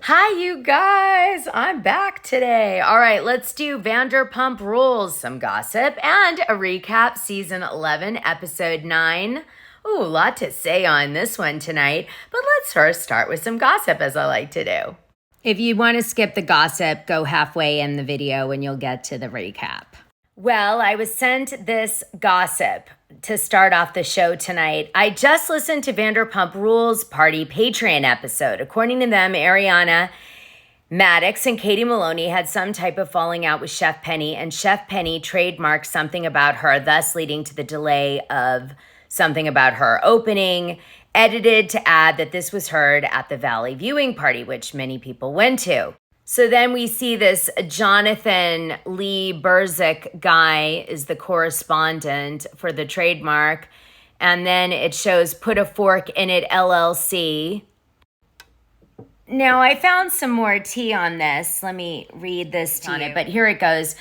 Hi, you guys. I'm back today. All right, let's do Vanderpump Rules, some gossip, and a recap season 11, episode 9. Ooh, a lot to say on this one tonight, but let's first start with some gossip, as I like to do. If you want to skip the gossip, go halfway in the video and you'll get to the recap. Well, I was sent this gossip to start off the show tonight. I just listened to Vanderpump Rules Party Patreon episode. According to them, Ariana, Maddox, and Katie Maloney had some type of falling out with Chef Penny, and Chef Penny trademarked something about her, thus leading to the delay of something about her opening, edited to add that this was heard at the Valley viewing party, which many people went to. So then we see this Jonathan Lee Burzik guy is the correspondent for the trademark. And then it shows Put a Fork in It LLC. Now, I found some more tea on this. Let me read this to you. But here it goes.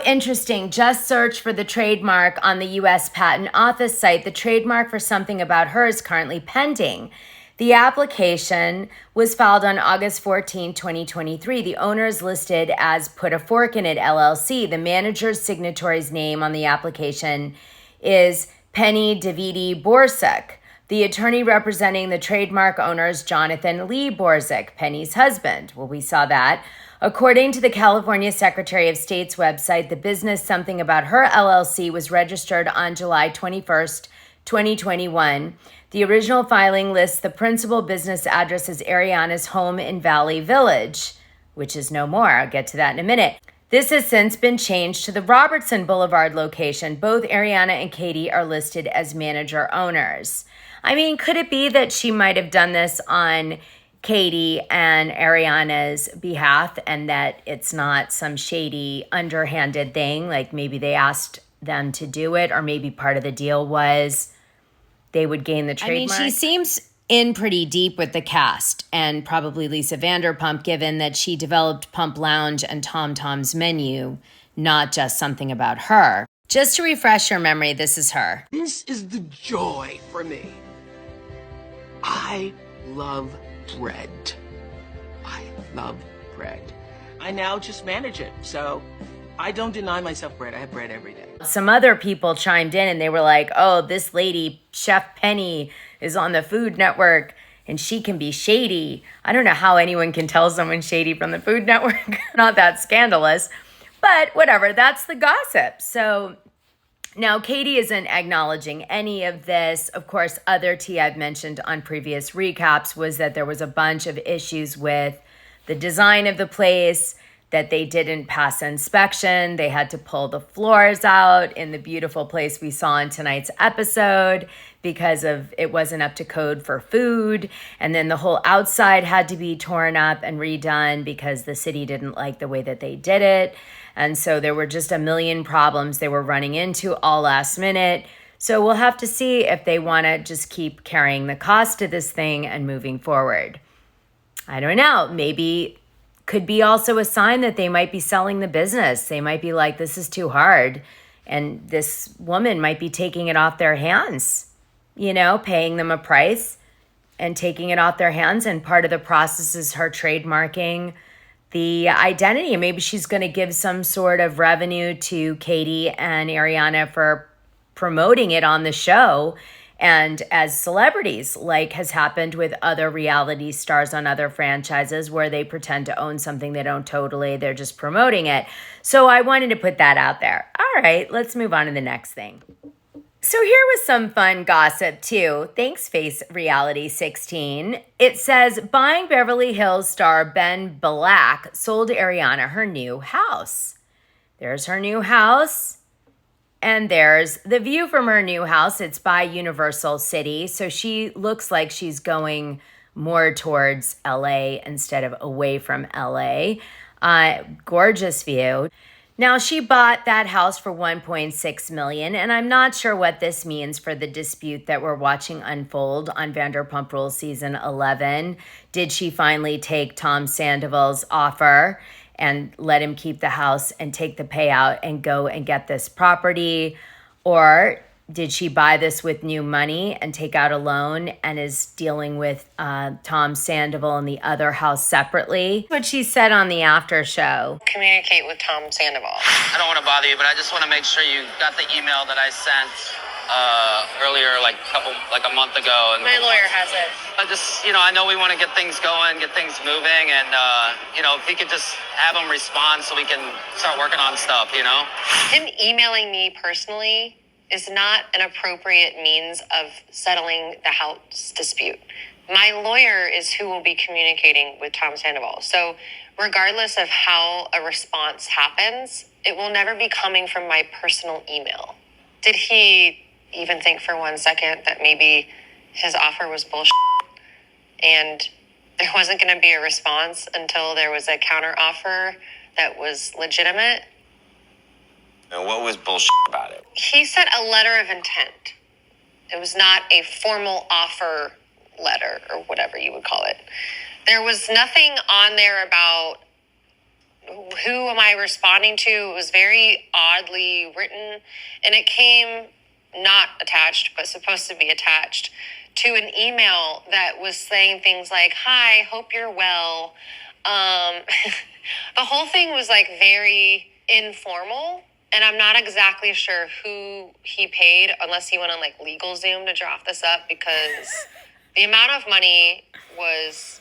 Interesting. Just search for the trademark on the U.S. Patent Office site. The trademark for something about her is currently pending. The application was filed on August 14, 2023. The owner is listed as Put a Fork in It LLC. The manager's signatory's name on the application is Penny Davidi Borsuk. The attorney representing the trademark owner is Jonathan Lee Borsuk, Penny's husband. Well, we saw that. According to the California Secretary of State's website, the business Something About Her LLC was registered on July 21st, 2021. The original filing lists the principal business address as Ariana's home in Valley Village, which is no more. I'll get to that in a minute. This has since been changed to the Robertson Boulevard location. Both Ariana and Katie are listed as manager owners. I mean, could it be that she might have done this on Katie and Ariana's behalf and that it's not some shady, underhanded thing? Like maybe they asked them to do it, or maybe part of the deal was they would gain the trademark. I mean, she seems in pretty deep with the cast, and probably Lisa Vanderpump, given that she developed Pump Lounge and Tom Tom's Menu, not just Something About Her. Just to refresh your memory, this is her. This is the joy for me. I love bread. I love bread. I now just manage it, so I don't deny myself bread. I have bread every day. Some other people chimed in and they were like, oh, this lady, Chef Penny, is on the Food Network and she can be shady. I don't know how anyone can tell someone shady from the Food Network. Not that scandalous, but whatever. That's the gossip. So now Katie isn't acknowledging any of this. Of course, other tea I've mentioned on previous recaps was that there was a bunch of issues with the design of the place, that they didn't pass inspection. They had to pull the floors out in the beautiful place we saw in tonight's episode because of it wasn't up to code for food. And then the whole outside had to be torn up and redone because the city didn't like the way that they did it. And so there were just a million problems they were running into all last minute. So we'll have to see if they want to just keep carrying the cost of this thing and moving forward. I don't know. Maybe could be also a sign that they might be selling the business. They might be like, this is too hard. And this woman might be taking it off their hands, paying them a price and taking it off their hands. And part of the process is her trademarking the identity. Maybe she's going to give some sort of revenue to Katie and Ariana for promoting it on the show and as celebrities, like has happened with other reality stars on other franchises where they pretend to own something they don't totally, they're just promoting it. So I wanted to put that out there. All right, let's move on to the next thing. So here was some fun gossip too. Thanks, Face Reality 16. It says, buying Beverly Hills star Ben Black sold Ariana her new house. There's her new house. And there's the view from her new house. It's by Universal City. So she looks like she's going more towards LA instead of away from LA. Gorgeous view. Now, she bought that house for $1.6 million, and I'm not sure what this means for the dispute that we're watching unfold on Vanderpump Rules Season 11. Did she finally take Tom Sandoval's offer and let him keep the house and take the payout and go and get this property? Or did she buy this with new money and take out a loan and is dealing with Tom Sandoval and the other house separately? What she said on the after show. Communicate with Tom Sandoval. I don't want to bother you, but I just want to make sure you got the email that I sent earlier, like a month ago. And My lawyer has it. I just, I know we want to get things going, get things moving, and if he could just have him respond so we can start working on stuff. Him emailing me personally is not an appropriate means of settling the house dispute. My lawyer is who will be communicating with Tom Sandoval. So regardless of how a response happens, it will never be coming from my personal email. Did he even think for 1 second that maybe his offer was bullshit and there wasn't going to be a response until there was a counter offer that was legitimate? And what was bullshit about it? He sent a letter of intent. It was not a formal offer letter or whatever you would call it. There was nothing on there about who am I responding to. It was very oddly written, and it came not attached, but supposed to be attached to an email that was saying things like, "Hi, hope you're well." The whole thing was like very informal. And I'm not exactly sure who he paid, unless he went on like LegalZoom to draft this up, because the amount of money was,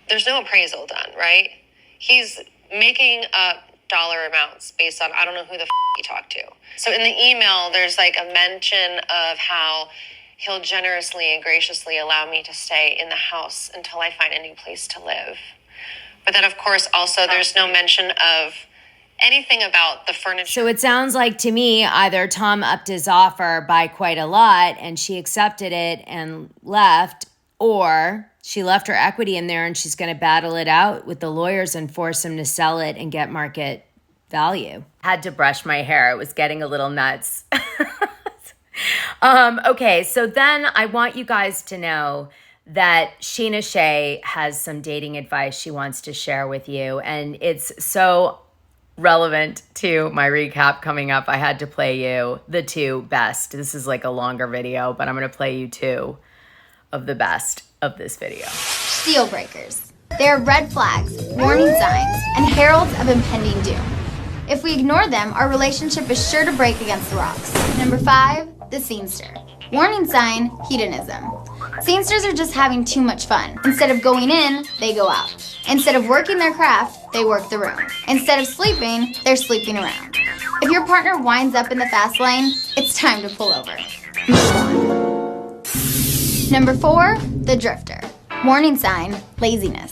there's no appraisal done, right? He's making up dollar amounts based on, I don't know who the he talked to. So in the email, there's like a mention of how he'll generously and graciously allow me to stay in the house until I find a new place to live. But then of course also there's no mention of anything about the furniture. So it sounds like to me either Tom upped his offer by quite a lot and she accepted it and left, or she left her equity in there and she's going to battle it out with the lawyers and force him to sell it and get market value. Had to brush my hair. It was getting a little nuts. Okay, so then I want you guys to know that Sheena Shea has some dating advice she wants to share with you, and it's so relevant to my recap coming up. I had to play you the two best. This is like a longer video, but I'm going to play you two of the best of this video. Deal breakers. They are red flags, warning signs, and heralds of impending doom. If we ignore them, our relationship is sure to break against the rocks. Number 5, the scenester. Warning sign, hedonism. Scenesters are just having too much fun. Instead of going in, they go out. Instead of working their craft, they work the room. Instead of sleeping, they're sleeping around. If your partner winds up in the fast lane, it's time to pull over. Move on. Number 4, the drifter. Warning sign, laziness.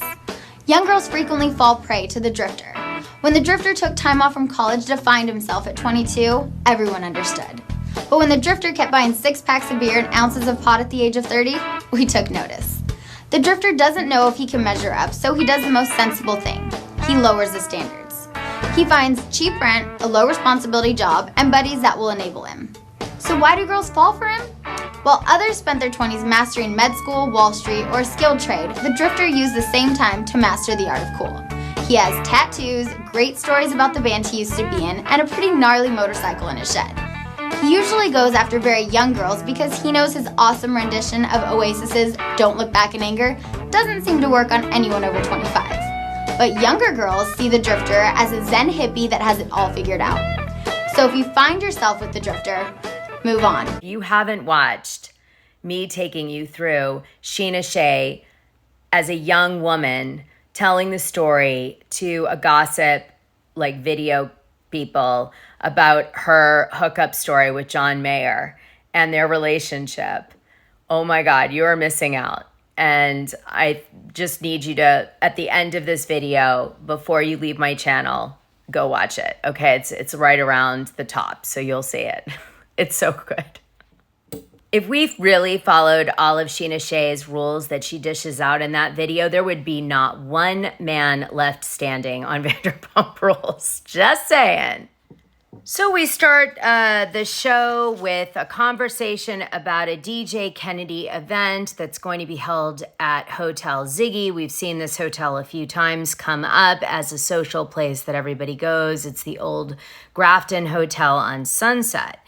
Young girls frequently fall prey to the drifter. When the drifter took time off from college to find himself at 22, everyone understood. But when the drifter kept buying 6 packs of beer and ounces of pot at the age of 30, we took notice. The drifter doesn't know if he can measure up, so he does the most sensible thing. He lowers the standards. He finds cheap rent, a low responsibility job, and buddies that will enable him. So why do girls fall for him? While others spent their 20s mastering med school, Wall Street, or a skilled trade, the drifter used the same time to master the art of cool. He has tattoos, great stories about the band he used to be in, and a pretty gnarly motorcycle in his shed. He usually goes after very young girls because he knows his awesome rendition of Oasis's Don't Look Back in Anger doesn't seem to work on anyone over 25. But younger girls see the drifter as a zen hippie that has it all figured out. So if you find yourself with the drifter, move on. If you haven't watched me taking you through Sheena Shea as a young woman telling the story to a gossip like video people about her hookup story with John Mayer and their relationship, oh my God, you are missing out. And I just need you to, at the end of this video, before you leave my channel, go watch it. Okay, it's right around the top, so you'll see it. It's so good. If we really followed all of Sheena Shea's rules that she dishes out in that video, there would be not one man left standing on Vanderpump Rules. Just saying. So we start the show with a conversation about a DJ Kennedy event that's going to be held at Hotel Ziggy. We've seen this hotel a few times come up as a social place that everybody goes. It's the old Grafton Hotel on Sunset.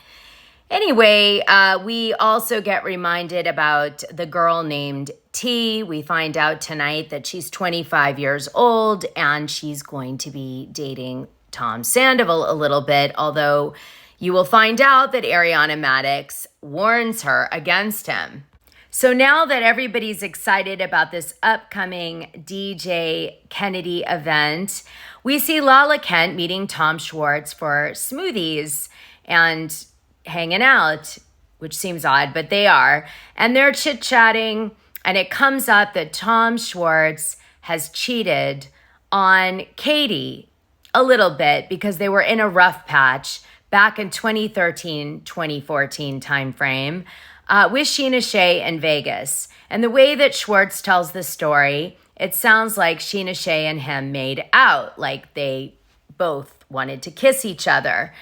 Anyway, we also get reminded about the girl named T. We find out tonight that she's 25 years old and she's going to be dating Tom Sandoval a little bit, although you will find out that Ariana Madix warns her against him. So now that everybody's excited about this upcoming DJ Kennedy event, we see Lala Kent meeting Tom Schwartz for smoothies and hanging out, which seems odd, but they are. And they're chit-chatting, and it comes up that Tom Schwartz has cheated on Katie a little bit because they were in a rough patch back in 2013, 2014 timeframe with Sheena Shea in Vegas. And the way that Schwartz tells the story, it sounds like Sheena Shea and him made out, like they both wanted to kiss each other.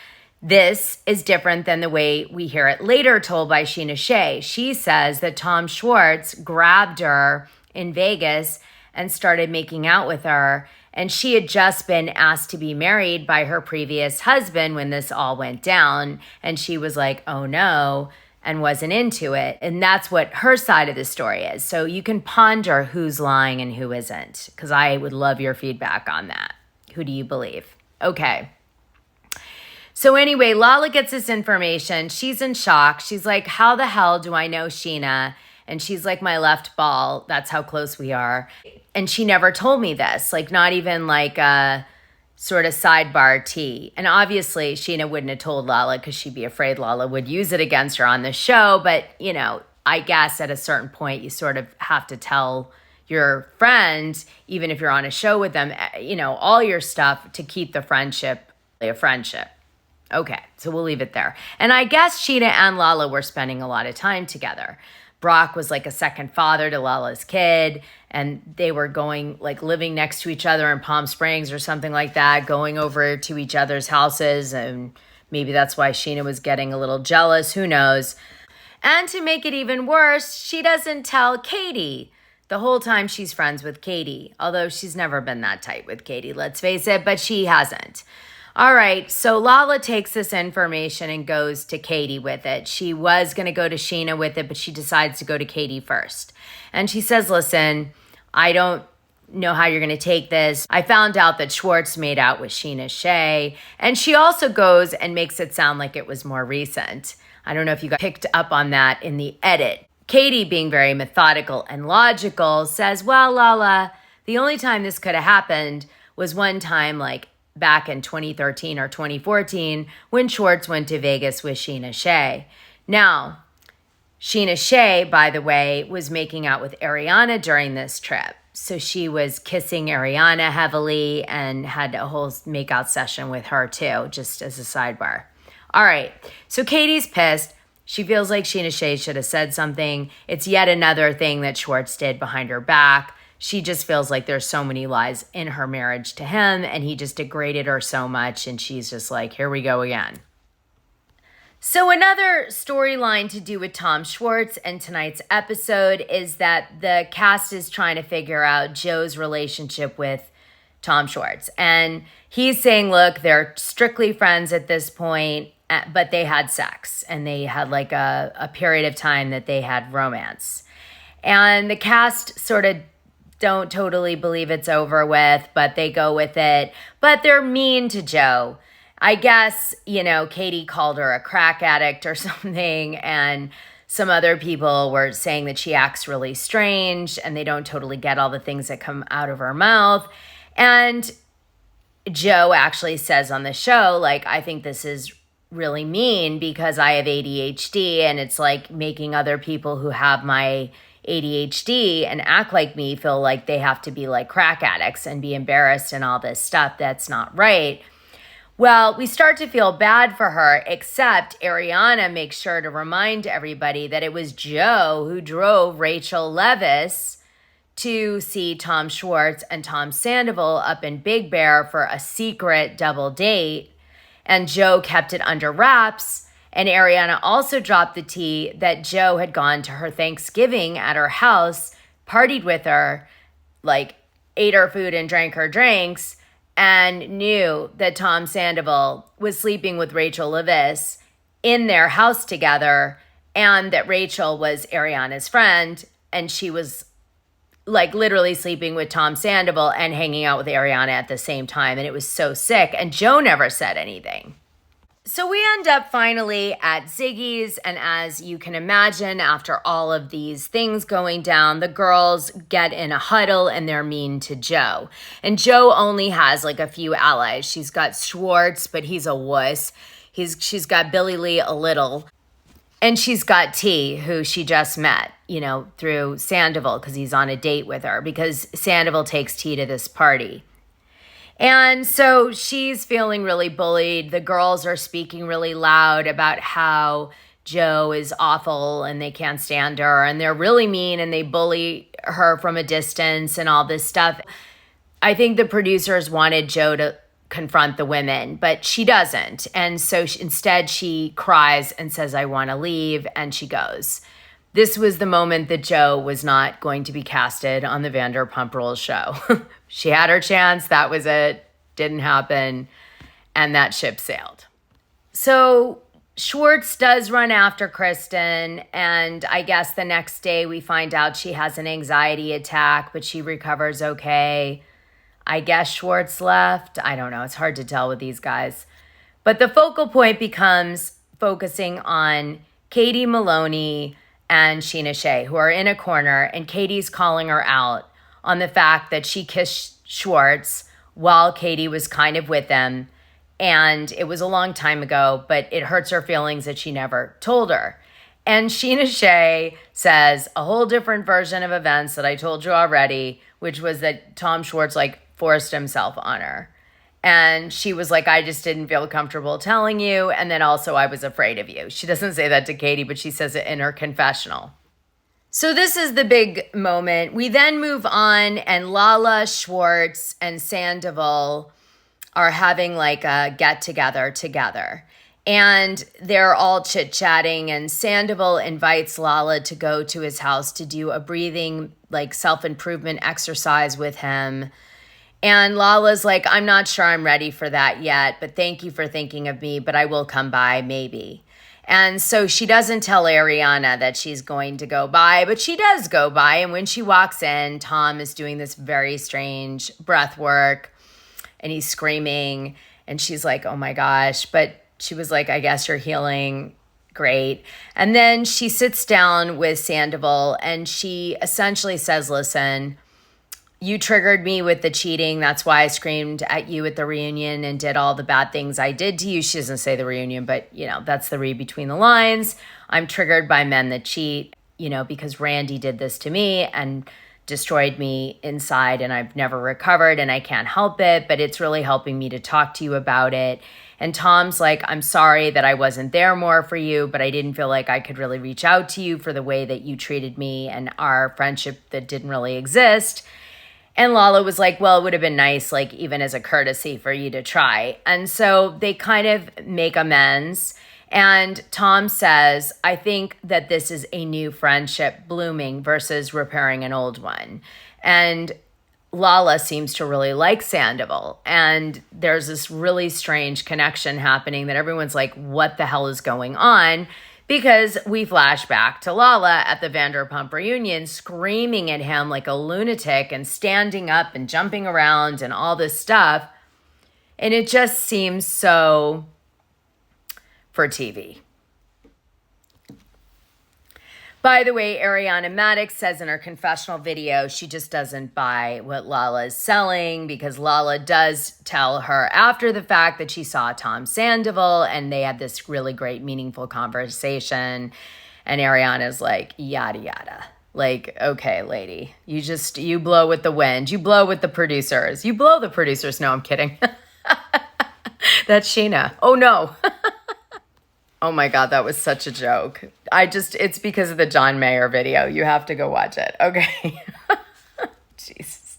This is different than the way we hear it later told by Sheena Shea. She says that Tom Schwartz grabbed her in Vegas and started making out with her. And she had just been asked to be married by her previous husband when this all went down. And she was like, oh no, and wasn't into it. And that's what her side of the story is. So you can ponder who's lying and who isn't, because I would love your feedback on that. Who do you believe? Okay. So anyway, Lala gets this information. She's in shock. She's like, how the hell do I know Sheena? And she's like, my left ball. That's how close we are. And she never told me this, like not even like a sort of sidebar tea. And obviously Sheena wouldn't have told Lala because she'd be afraid Lala would use it against her on the show. But, you know, I guess at a certain point you sort of have to tell your friend, even if you're on a show with them, you know, all your stuff to keep the friendship a friendship. Okay, so we'll leave it there. And I guess Sheena and Lala were spending a lot of time together. Brock was like a second father to Lala's kid, and they were going, like living next to each other in Palm Springs or something like that, going over to each other's houses, and maybe that's why Sheena was getting a little jealous, who knows. And to make it even worse, she doesn't tell Katie the whole time she's friends with Katie, although she's never been that tight with Katie, let's face it, but she hasn't. All right, so Lala takes this information and goes to Katie with it. She was going to go to Sheena with it, but she decides to go to Katie first. And she says, listen, I don't know how you're going to take this. I found out that Schwartz made out with Sheena Shea. And she also goes and makes it sound like it was more recent. I don't know if you got picked up on that in the edit. Katie, being very methodical and logical, says, well, Lala, the only time this could have happened was one time, like, back in 2013 or 2014 when Schwartz went to Vegas with Sheena Shea. Now, Sheena Shea, by the way, was making out with Ariana during this trip. So she was kissing Ariana heavily and had a whole makeout session with her too, just as a sidebar. All right, so Katie's pissed. She feels like Sheena Shea should have said something. It's yet another thing that Schwartz did behind her back. She just feels like there's so many lies in her marriage to him, and he just degraded her so much, and she's just like, here we go again. So another storyline to do with Tom Schwartz in tonight's episode is that the cast is trying to figure out Joe's relationship with Tom Schwartz. And he's saying, look, they're strictly friends at this point, but they had sex, and they had like a period of time that they had romance. And the cast sort of don't totally believe it's over with, but they go with it. But they're mean to Joe. I guess, you know, Katie called her a crack addict or something, and some other people were saying that she acts really strange and they don't totally get all the things that come out of her mouth. And Joe actually says on the show, like, I think this is really mean because I have ADHD, and it's like making other people who have my ADHD and act like me feel like they have to be like crack addicts and be embarrassed and all this stuff. That's not right. Well, we start to feel bad for her, except Ariana makes sure to remind everybody that it was Joe who drove Rachel Leviss to see Tom Schwartz and Tom Sandoval up in Big Bear for a secret double date. And Joe kept it under wraps. And Ariana also dropped the tea that Joe had gone to her Thanksgiving at her house, partied with her, like ate her food and drank her drinks, and knew that Tom Sandoval was sleeping with Rachel Leviss in their house together, and that Rachel was Ariana's friend, and she was like literally sleeping with Tom Sandoval and hanging out with Ariana at the same time. And it was so sick. And Joe never said anything. So we end up finally at Ziggy's. And as you can imagine, after all of these things going down, the girls get in a huddle and they're mean to Joe. And Joe only has like a few allies. She's got Schwartz, but he's a wuss. She's got Billy Lee a little. And she's got T, who she just met, through Sandoval, because he's on a date with her, because Sandoval takes T to this party. And so she's feeling really bullied. The girls are speaking really loud about how Joe is awful and they can't stand her. And they're really mean and they bully her from a distance and all this stuff. I think the producers wanted Joe to confront the women, but she doesn't. And so instead she cries and says, I want to leave, and she goes. This was the moment that Joe was not going to be casted on the Vanderpump Rules show. She had her chance. That was it. Didn't happen. And that ship sailed. So Schwartz does run after Kristen. And I guess the next day we find out she has an anxiety attack, but she recovers okay. I guess Schwartz left. I don't know. It's hard to tell with these guys. But the focal point becomes focusing on Katie Maloney and Sheena Shea, who are in a corner, and Katie's calling her out on the fact that she kissed Schwartz while Katie was kind of with them. And it was a long time ago, but it hurts her feelings that she never told her. And Sheena Shea says a whole different version of events that I told you already, which was that Tom Schwartz forced himself on her. And she was like, I just didn't feel comfortable telling you. And then also I was afraid of you. She doesn't say that to Katie, but she says it in her confessional. So this is the big moment. We then move on, and Lala, Schwartz, and Sandoval are having like a get-together together. And they're all chit-chatting, and Sandoval invites Lala to go to his house to do a breathing, self-improvement exercise with him. And Lala's like, I'm not sure I'm ready for that yet, but thank you for thinking of me, but I will come by maybe. And so she doesn't tell Ariana that she's going to go by, but she does go by. And when she walks in, Tom is doing this very strange breath work and he's screaming. And she's like, oh my gosh. But she was like, I guess you're healing. Great. And then she sits down with Sandoval and she essentially says, listen, you triggered me with the cheating. That's why I screamed at you at the reunion and did all the bad things I did to you. She doesn't say the reunion, but, that's the read between the lines. I'm triggered by men that cheat, because Randy did this to me and destroyed me inside and I've never recovered and I can't help it, but it's really helping me to talk to you about it. And Tom's like, I'm sorry that I wasn't there more for you, but I didn't feel like I could really reach out to you for the way that you treated me and our friendship that didn't really exist. And Lala was like, well, it would have been nice, even as a courtesy for you to try. And so they kind of make amends. And Tom says, I think that this is a new friendship blooming versus repairing an old one. And Lala seems to really like Sandoval. And there's this really strange connection happening that everyone's like, what the hell is going on? Because we flash back to Lala at the Vanderpump reunion screaming at him like a lunatic and standing up and jumping around and all this stuff. And it just seems so for TV. By the way, Ariana Maddox says in her confessional video, she just doesn't buy what Lala is selling because Lala does tell her after the fact that she saw Tom Sandoval and they had this really great, meaningful conversation. And Ariana's like, yada, yada. Like, okay, lady, you blow with the wind. You blow with the producers. You blow the producers. No, I'm kidding. That's Sheena. Oh, no. Oh my God, that was such a joke. It's because of the John Mayer video. You have to go watch it. Okay. Jesus.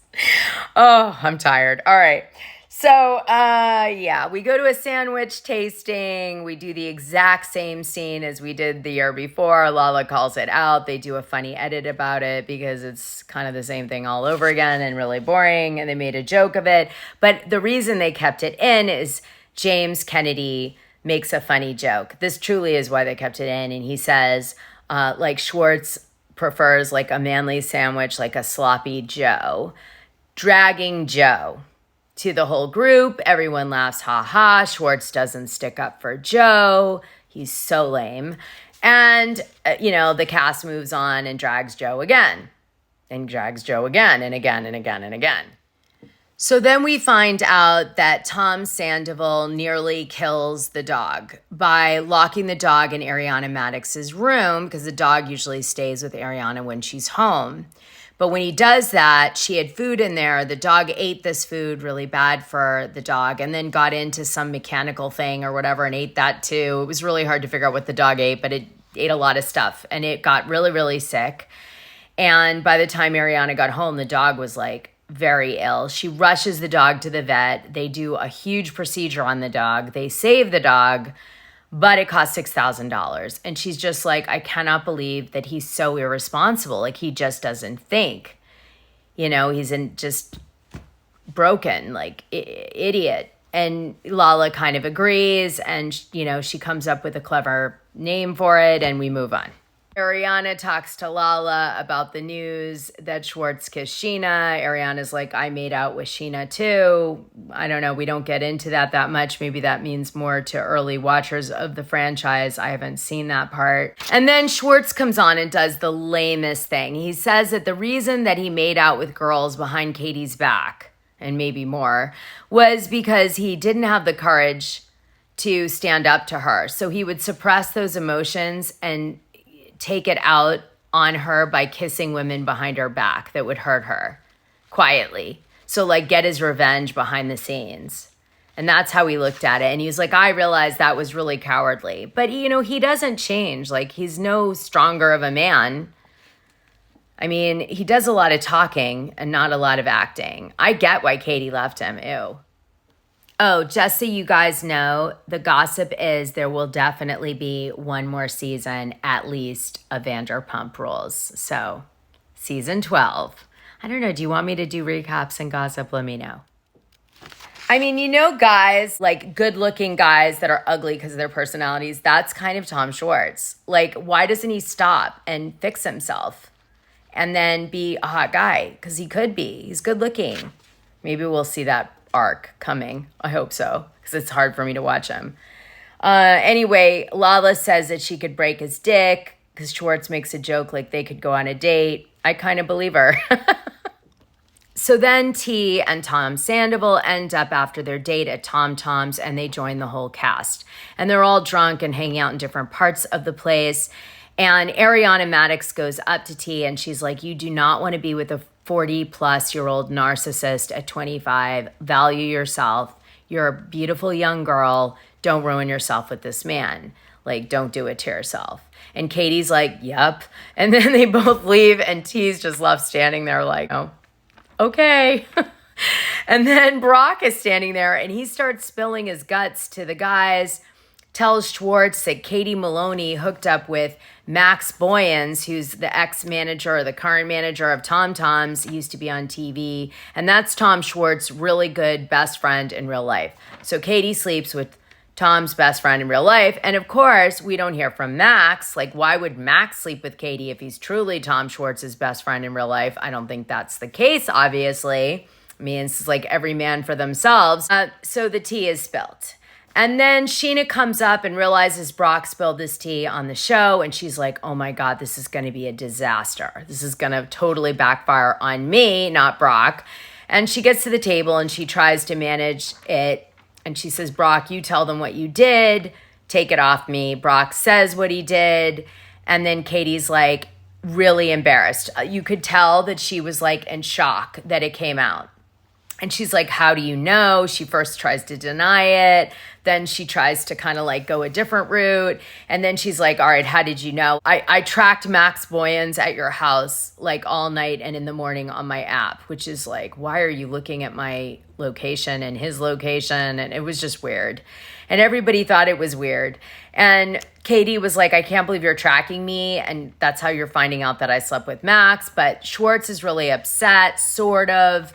Oh, I'm tired. All right. So, we go to a sandwich tasting. We do the exact same scene as we did the year before. Lala calls it out. They do a funny edit about it because it's kind of the same thing all over again and really boring. And they made a joke of it. But the reason they kept it in is James Kennedy makes a funny joke. This truly is why they kept it in. And he says, like, Schwartz prefers like a manly sandwich, like a sloppy Joe, dragging Joe to the whole group. Everyone laughs, ha ha. Schwartz doesn't stick up for Joe. He's so lame. And, the cast moves on and drags Joe again, and drags Joe again and again and again and again. So then we find out that Tom Sandoval nearly kills the dog by locking the dog in Ariana Maddox's room, because the dog usually stays with Ariana when she's home. But when he does that, she had food in there. The dog ate this food, really bad for the dog, and then got into some mechanical thing or whatever and ate that too. It was really hard to figure out what the dog ate, but it ate a lot of stuff, and it got really, really sick. And by the time Ariana got home, the dog was like very ill. She rushes the dog to the vet. They do a huge procedure on the dog. They save the dog, but it cost $6,000. And she's just like, I cannot believe that he's so irresponsible. Like, he just doesn't think. He's just broken, like idiot. And Lala kind of agrees, and she comes up with a clever name for it, and we move on. Ariana talks to Lala about the news that Schwartz kissed Sheena. Ariana's like, I made out with Sheena too. I don't know. We don't get into that much. Maybe that means more to early watchers of the franchise. I haven't seen that part. And then Schwartz comes on and does the lamest thing. He says that the reason that he made out with girls behind Katie's back, and maybe more, was because he didn't have the courage to stand up to her. So he would suppress those emotions and take it out on her by kissing women behind her back that would hurt her quietly. So like get his revenge behind the scenes. And that's how he looked at it. And he was like, I realized that was really cowardly. But, he doesn't change. Like, he's no stronger of a man. I mean, he does a lot of talking and not a lot of acting. I get why Katie left him. Ew. Oh, just so you guys know, the gossip is there will definitely be one more season, at least, of Vanderpump Rules. So, season 12. I don't know. Do you want me to do recaps and gossip? Let me know. I mean, guys, like good-looking guys that are ugly because of their personalities, that's kind of Tom Schwartz. Like, why doesn't he stop and fix himself and then be a hot guy? Because he could be. He's good-looking. Maybe we'll see that arc coming. I hope so, because it's hard for me to watch him. Anyway, Lala says that she could break his dick because Schwartz makes a joke like they could go on a date. I kind of believe her. So then T and Tom Sandoval end up after their date at Tom Tom's, and they join the whole cast. And they're all drunk and hanging out in different parts of the place. And Ariana Maddox goes up to T and she's like, you do not want to be with a 40-plus-year-old narcissist at 25. Value yourself. You're a beautiful young girl. Don't ruin yourself with this man. Like, don't do it to yourself. And Katie's like, yep. And then they both leave, and T's just left standing there like, oh, okay. And then Brock is standing there, and he starts spilling his guts to the guys, tells Schwartz that Katie Maloney hooked up with Max Boyens, who's the ex-manager or the current manager of Tom Tom's. He used to be on TV. And that's Tom Schwartz's really good best friend in real life. So Katie sleeps with Tom's best friend in real life. And of course, we don't hear from Max. Like, why would Max sleep with Katie if he's truly Tom Schwartz's best friend in real life? I don't think that's the case, obviously. I mean, it's like every man for themselves. So the tea is spilled. And then Sheena comes up and realizes Brock spilled this tea on the show. And she's like, oh my God, this is going to be a disaster. This is going to totally backfire on me, not Brock. And she gets to the table and she tries to manage it. And she says, Brock, you tell them what you did. Take it off me. Brock says what he did. And then Katie's like really embarrassed. You could tell that she was like in shock that it came out. And she's like, how do you know? She first tries to deny it. Then she tries to kind of like go a different route. And then she's like, all right, how did you know? I tracked Max Boyens at your house like all night and in the morning on my app, which is like, why are you looking at my location and his location? And it was just weird. And everybody thought it was weird. And Katie was like, I can't believe you're tracking me. And that's how you're finding out that I slept with Max. But Schwartz is really upset, sort of,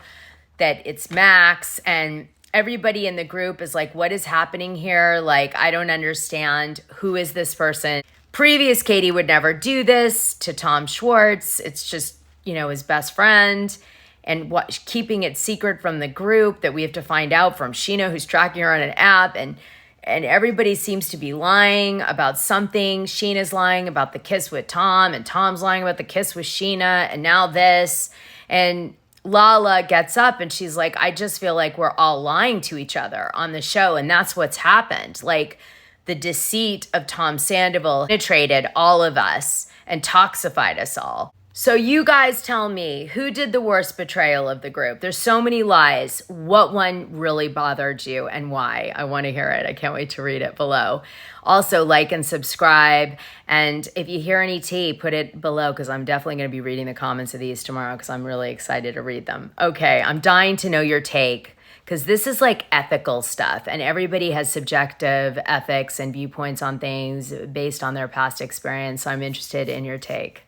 that it's Max. And everybody in the group is like, what is happening here? Like, I don't understand. Who is this person? Previous Katie would never do this to Tom Schwartz. It's just, his best friend. And keeping it secret from the group that we have to find out from Sheena, who's tracking her on an app. And everybody seems to be lying about something. Sheena's lying about the kiss with Tom, and Tom's lying about the kiss with Sheena, and now this. And Lala gets up and she's like, I just feel like we're all lying to each other on the show. And that's what's happened. Like, the deceit of Tom Sandoval penetrated all of us and toxified us all. So you guys tell me, who did the worst betrayal of the group? There's so many lies. What one really bothered you and why? I want to hear it. I can't wait to read it below. Also, like and subscribe. And if you hear any tea, put it below, because I'm definitely going to be reading the comments of these tomorrow because I'm really excited to read them. Okay, I'm dying to know your take, because this is like ethical stuff, and everybody has subjective ethics and viewpoints on things based on their past experience. So I'm interested in your take.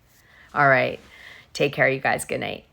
All right. Take care, you guys. Good night.